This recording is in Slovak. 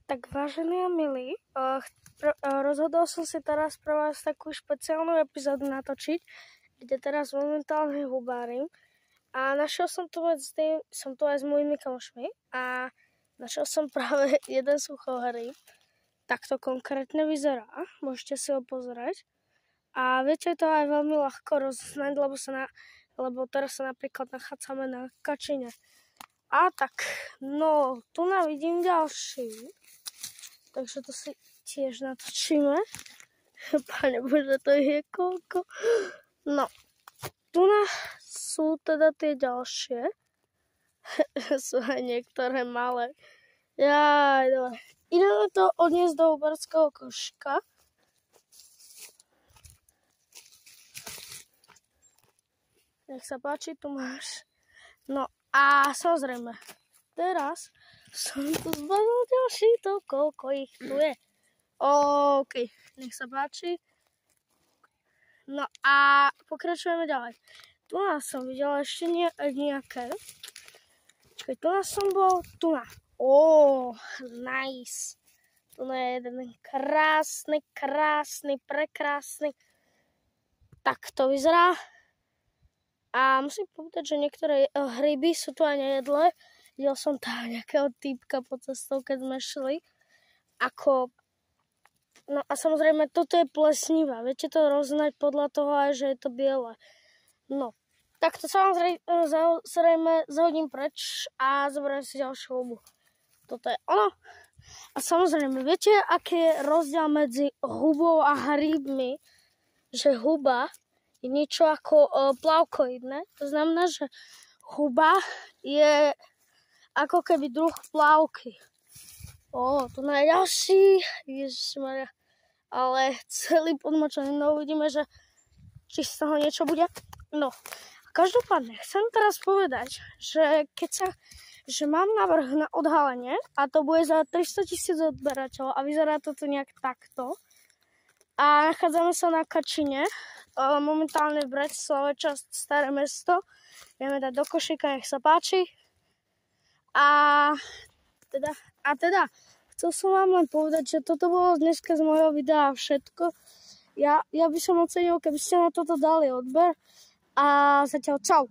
Tak vážení a milí, rozhodol som si teraz pre vás takú špeciálnu epizódu natočiť, kde teraz momentálne hubárim a našiel som tu aj s mojimi kamošmi a našiel som práve jeden suchohryb. Tak to konkrétne vyzerá, môžete si ho pozrieť a viete to aj veľmi ľahko rozoznať, lebo teraz sa napríklad nachádzame na Kačine. A tak, no, tu vidím ďalší. Takže to si tiež natočíme. Pane Bože, to je koľko. No, tu sú teda tie ďalšie. Sú aj niektoré malé. Jaj, dobre. Ideme to odniesť do hubárskeho košíka. Nech sa páči, tu máš. No a samozrejme, teraz som tu zbavil ďalší, to koľko ich tu je. OK, nech sa páči. No a pokračujeme ďalej. Tu som videl ešte nejaké. Čakaj, tu som bol, nice. Tu je jeden krásny, prekrásny. Tak to vyzerá. A musím povedať, že niektoré hryby sú tu aj nejedlé. Videl som tam nejakého týpka po cestou, keď sme šli. No a samozrejme, toto je plesnivá. Viete to roznať podľa toho aj, že je to biele. No, tak to samozrejme zahodím preč a zoberiem si ďalšiu hubu. Toto je ono. A samozrejme, viete, aký je rozdiel medzi hubou a hrybmi? Že huba je niečo ako plavkoidné. To znamená, že huba je ako keby druh plavky. Tu je ďalší. Ježišmaria. Ale celý podmočený. No uvidíme, že či z toho niečo bude. No, každopádne chcem teraz povedať, že že mám návrh na odhalenie a to bude za 300 000 odberateľov a vyzerá to tu nejak takto. A nachádzame sa na Kačine, momentálne v Bratislave, časť Staré mesto. Vieme dať do košíka, nech sa páči. A teda, chcel som vám len povedať, že toto bolo dneska z mojho videa všetko. Ja by som ocenil, keby ste na toto dali odber. A zatiaľ čau.